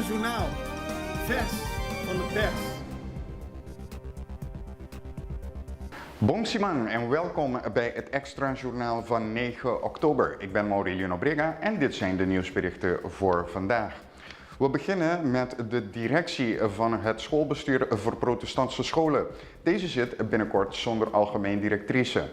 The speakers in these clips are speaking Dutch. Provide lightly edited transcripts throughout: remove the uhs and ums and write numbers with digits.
Extra Journaal, vers van de pers. Bom Simang en welkom bij het Extra Journaal van 9 oktober. Ik ben Maurelio Nobrega en dit zijn de nieuwsberichten voor vandaag. We beginnen met de directie van het schoolbestuur voor protestantse scholen. Deze zit binnenkort zonder algemeen directrice.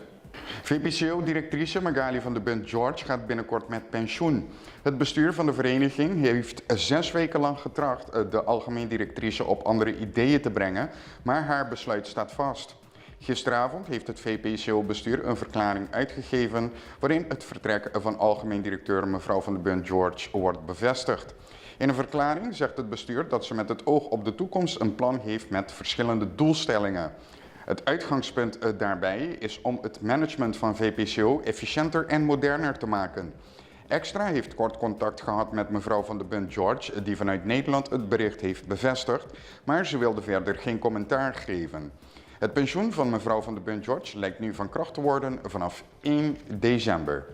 VPCO-directrice Magali van de Bunt George gaat binnenkort met pensioen. Het bestuur van de vereniging heeft 6 weken lang getracht de algemeen directrice op andere ideeën te brengen, maar haar besluit staat vast. Gisteravond heeft het VPCO-bestuur een verklaring uitgegeven waarin het vertrek van algemeen directeur mevrouw van de Bunt George wordt bevestigd. In een verklaring zegt het bestuur dat ze met het oog op de toekomst een plan heeft met verschillende doelstellingen. Het uitgangspunt daarbij is om het management van VPCO efficiënter en moderner te maken. Extra heeft kort contact gehad met mevrouw van de Bunt George, die vanuit Nederland het bericht heeft bevestigd, maar ze wilde verder geen commentaar geven. Het pensioen van mevrouw van de Bunt George lijkt nu van kracht te worden vanaf 1 december.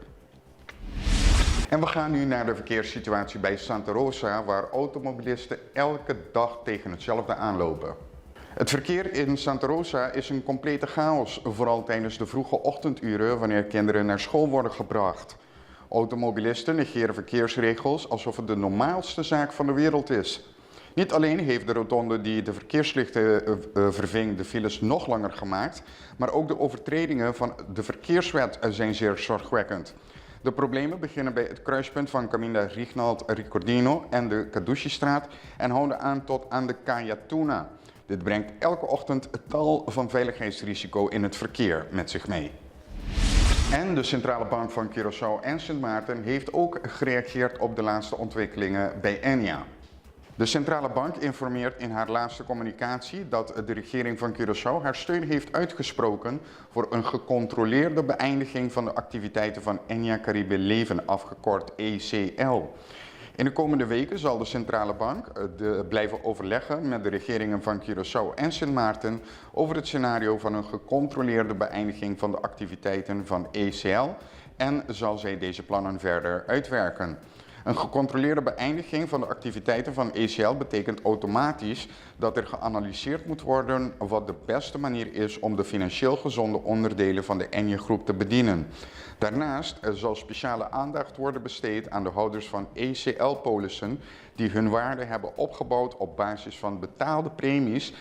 En we gaan nu naar de verkeerssituatie bij Santa Rosa, waar automobilisten elke dag tegen hetzelfde aanlopen. Het verkeer in Santa Rosa is een complete chaos, vooral tijdens de vroege ochtenduren wanneer kinderen naar school worden gebracht. Automobilisten negeren verkeersregels alsof het de normaalste zaak van de wereld is. Niet alleen heeft de rotonde die de verkeerslichten verving de files nog langer gemaakt, maar ook de overtredingen van de verkeerswet zijn zeer zorgwekkend. De problemen beginnen bij het kruispunt van Caminda Rignald Ricordino en de Caducci-straat en houden aan tot aan de Caia Tuna. Dit brengt elke ochtend het tal van veiligheidsrisico in het verkeer met zich mee. En de Centrale Bank van Curaçao en Sint Maarten heeft ook gereageerd op de laatste ontwikkelingen bij Enia. De Centrale Bank informeert in haar laatste communicatie dat de regering van Curaçao haar steun heeft uitgesproken voor een gecontroleerde beëindiging van de activiteiten van Enia Caribe Leven, afgekort ECL. In de komende weken zal de Centrale Bank blijven overleggen met de regeringen van Curaçao en Sint Maarten over het scenario van een gecontroleerde beëindiging van de activiteiten van ECL en zal zij deze plannen verder uitwerken. Een gecontroleerde beëindiging van de activiteiten van ECL betekent automatisch dat er geanalyseerd moet worden wat de beste manier is om de financieel gezonde onderdelen van de Enia-groep te bedienen. Daarnaast zal speciale aandacht worden besteed aan de houders van ECL-polissen die hun waarde hebben opgebouwd op basis van betaalde premies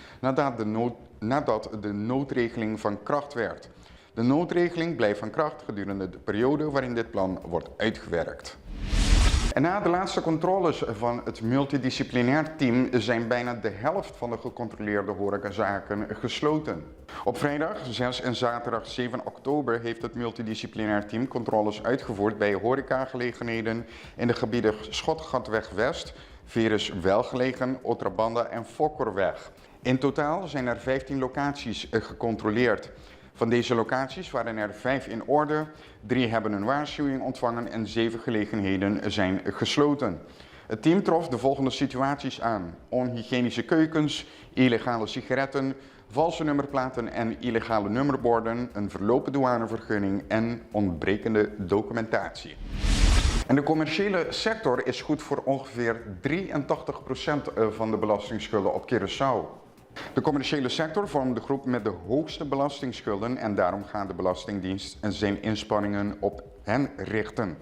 nadat de noodregeling van kracht werd. De noodregeling blijft van kracht gedurende de periode waarin dit plan wordt uitgewerkt. En na de laatste controles van het multidisciplinair team zijn bijna de helft van de gecontroleerde horecazaken gesloten. Op vrijdag 6 en zaterdag 7 oktober heeft het multidisciplinair team controles uitgevoerd bij horecagelegenheden in de gebieden Schotgatweg West, Verus Welgelegen, Otrabanda en Fokkerweg. In totaal zijn er 15 locaties gecontroleerd. Van deze locaties waren er 5 in orde, 3 hebben een waarschuwing ontvangen en 7 gelegenheden zijn gesloten. Het team trof de volgende situaties aan: onhygiënische keukens, illegale sigaretten, valse nummerplaten en illegale nummerborden, een verlopen douanevergunning en ontbrekende documentatie. En de commerciële sector is goed voor ongeveer 83% van de belastingschulden op Curaçao. De commerciële sector vormt de groep met de hoogste belastingschulden en daarom gaat de Belastingdienst zijn inspanningen op hen richten.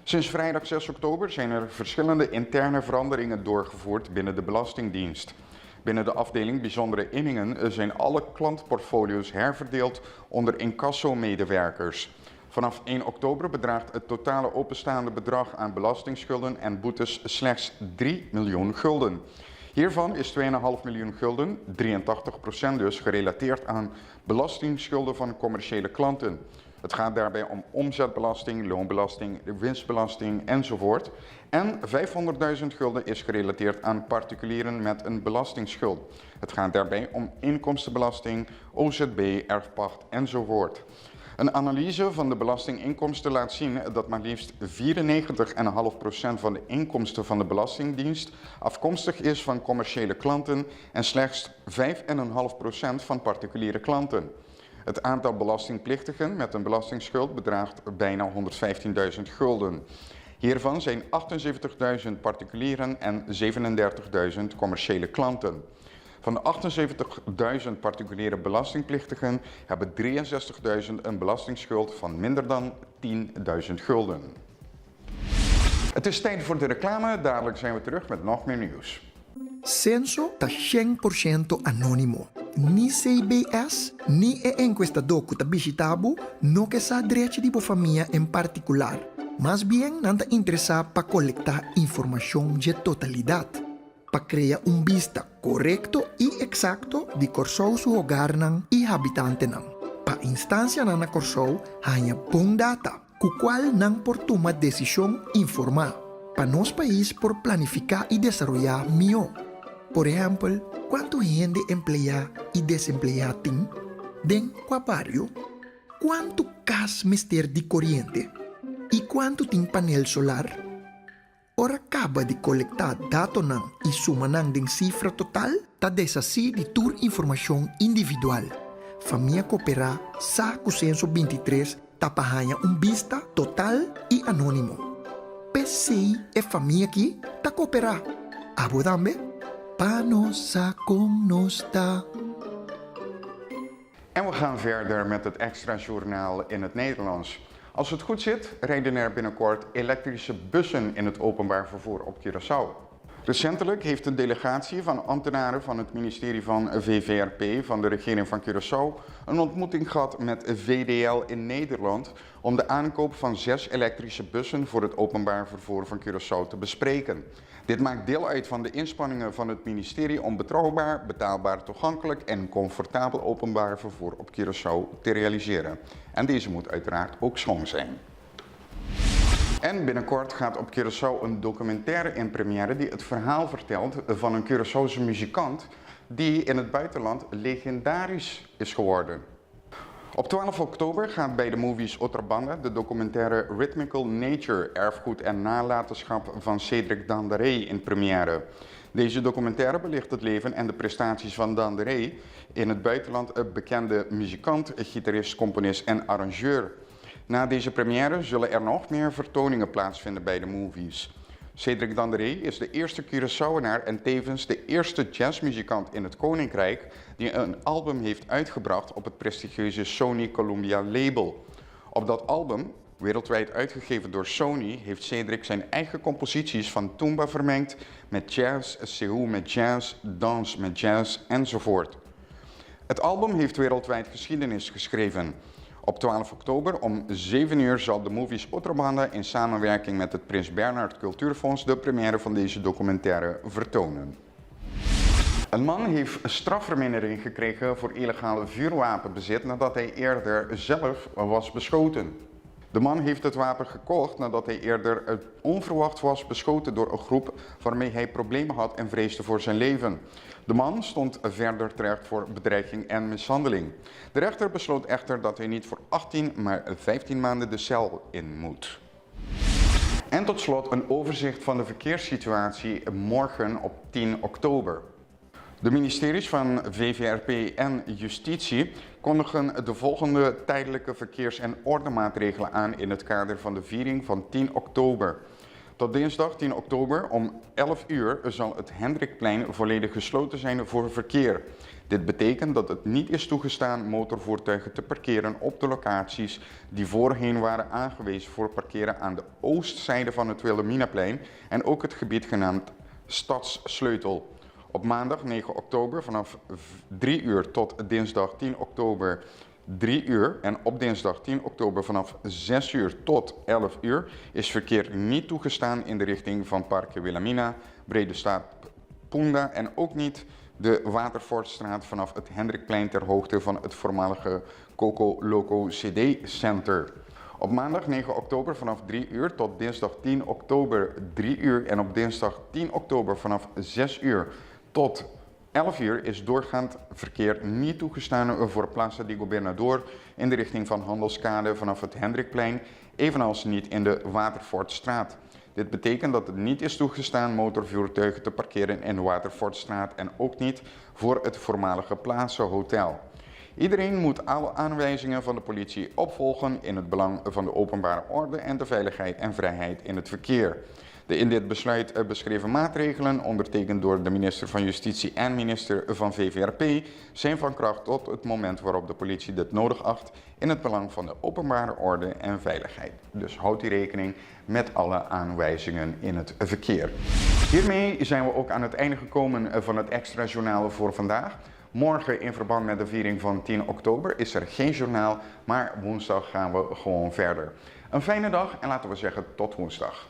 Sinds vrijdag 6 oktober zijn er verschillende interne veranderingen doorgevoerd binnen de Belastingdienst. Binnen de afdeling Bijzondere Inningen zijn alle klantportfolio's herverdeeld onder incasso-medewerkers. Vanaf 1 oktober bedraagt het totale openstaande bedrag aan belastingschulden en boetes slechts 3 miljoen gulden. Hiervan is 2,5 miljoen gulden, 83% dus, gerelateerd aan belastingschulden van commerciële klanten. Het gaat daarbij om omzetbelasting, loonbelasting, winstbelasting enzovoort. En 500.000 gulden is gerelateerd aan particulieren met een belastingsschuld. Het gaat daarbij om inkomstenbelasting, OZB, erfpacht enzovoort. Een analyse van de belastinginkomsten laat zien dat maar liefst 94,5% van de inkomsten van de Belastingdienst afkomstig is van commerciële klanten en slechts 5,5% van particuliere klanten. Het aantal belastingplichtigen met een belastingsschuld bedraagt bijna 115.000 gulden. Hiervan zijn 78.000 particulieren en 37.000 commerciële klanten. Van de 78.000 particuliere belastingplichtigen hebben 63.000 een belastingsschuld van minder dan 10.000 gulden. Het is tijd voor de reclame, dadelijk zijn we terug met nog meer nieuws. Censo está 100% anónimo. Ni CBS, ni a encuestador que está visitado, no que sa direito de família em particular. Mas bien, não está interessado para coletar informação de totalidade, para criar vista correto e exacto de Corsou su hogar e habitante nan. Para instância na Corsou, há bom data, com qual não por tomar decisão informar. Para nosso país por planificar e desenvolver melhor. Por exemplo, quanto gente empleada e desempleada tem? Den qual barrio? Quanto gas mister de corrente? E quanto tem painel solar? Ora acaba de coletar dados e suma de cifra total, tá desassi de tour informação individual. Família cooperar, sa com censo 23, tá pahanha vista total e anônimo. PCI é família aqui, tá cooperar. Abo dambe? Panosa com nos tá. En we gaan verder met het extra journaal in het Nederlands. Als het goed zit, rijden er binnenkort elektrische bussen in het openbaar vervoer op Curaçao. Recentelijk heeft een delegatie van ambtenaren van het ministerie van VVRP van de regering van Curaçao een ontmoeting gehad met VDL in Nederland om de aankoop van 6 elektrische bussen voor het openbaar vervoer van Curaçao te bespreken. Dit maakt deel uit van de inspanningen van het ministerie om betrouwbaar, betaalbaar, toegankelijk en comfortabel openbaar vervoer op Curaçao te realiseren. En deze moet uiteraard ook schoon zijn. En binnenkort gaat op Curaçao een documentaire in première die het verhaal vertelt van een Curaçaose muzikant die in het buitenland legendarisch is geworden. Op 12 oktober gaat bij de Movies Otrabanda de documentaire Rhythmical Nature, erfgoed en nalatenschap van Cédric Danderé in première. Deze documentaire belicht het leven en de prestaties van Danderé, in het buitenland een bekende muzikant, gitarist, componist en arrangeur. Na deze première zullen er nog meer vertoningen plaatsvinden bij de movies. Cédric Danderé is de eerste Curaçaoenaar en tevens de eerste jazzmuzikant in het Koninkrijk die een album heeft uitgebracht op het prestigieuze Sony Columbia label. Op dat album, wereldwijd uitgegeven door Sony, heeft Cédric zijn eigen composities van Tumba vermengd met jazz, Sehu met jazz, dans met jazz enzovoort. Het album heeft wereldwijd geschiedenis geschreven. Op 12 oktober om 7 uur zal de Movies Otrabanda in samenwerking met het Prins Bernhard Cultuurfonds de première van deze documentaire vertonen. Een man heeft strafvermindering gekregen voor illegale vuurwapenbezit nadat hij eerder zelf was beschoten. De man heeft het wapen gekocht nadat hij eerder onverwacht was beschoten door een groep waarmee hij problemen had en vreesde voor zijn leven. De man stond verder terecht voor bedreiging en mishandeling. De rechter besloot echter dat hij niet voor 18, maar 15 maanden de cel in moet. En tot slot een overzicht van de verkeerssituatie morgen op 10 oktober. De ministeries van VVRP en Justitie kondigen de volgende tijdelijke verkeers- en ordemaatregelen aan in het kader van de viering van 10 oktober. Tot dinsdag 10 oktober om 11 uur zal het Hendrikplein volledig gesloten zijn voor verkeer. Dit betekent dat het niet is toegestaan motorvoertuigen te parkeren op de locaties die voorheen waren aangewezen voor parkeren aan de oostzijde van het Wilhelminaplein en ook het gebied genaamd Stadssleutel. Op maandag 9 oktober vanaf 3 uur tot dinsdag 10 oktober 3 uur en op dinsdag 10 oktober vanaf 6 uur tot 11 uur is verkeer niet toegestaan in de richting van Parque Wilhelmina, Bredestaat, Punda en ook niet de Waterfortstraat vanaf het Hendrikplein ter hoogte van het voormalige Coco Loco CD Center. Op maandag 9 oktober vanaf 3 uur tot dinsdag 10 oktober 3 uur en op dinsdag 10 oktober vanaf 6 uur tot 11 uur is doorgaand verkeer niet toegestaan voor Plaza de Gobernador in de richting van Handelskade vanaf het Hendrikplein, evenals niet in de Waterfortstraat. Dit betekent dat het niet is toegestaan motorvoertuigen te parkeren in de Waterfortstraat en ook niet voor het voormalige Plaza Hotel. Iedereen moet alle aanwijzingen van de politie opvolgen in het belang van de openbare orde en de veiligheid en vrijheid in het verkeer. De in dit besluit beschreven maatregelen, ondertekend door de minister van Justitie en minister van VVRP, zijn van kracht tot het moment waarop de politie dit nodig acht in het belang van de openbare orde en veiligheid. Dus houdt u rekening met alle aanwijzingen in het verkeer. Hiermee zijn we ook aan het einde gekomen van het extra journaal voor vandaag. Morgen in verband met de viering van 10 oktober is er geen journaal, maar woensdag gaan we gewoon verder. Een fijne dag en laten we zeggen tot woensdag.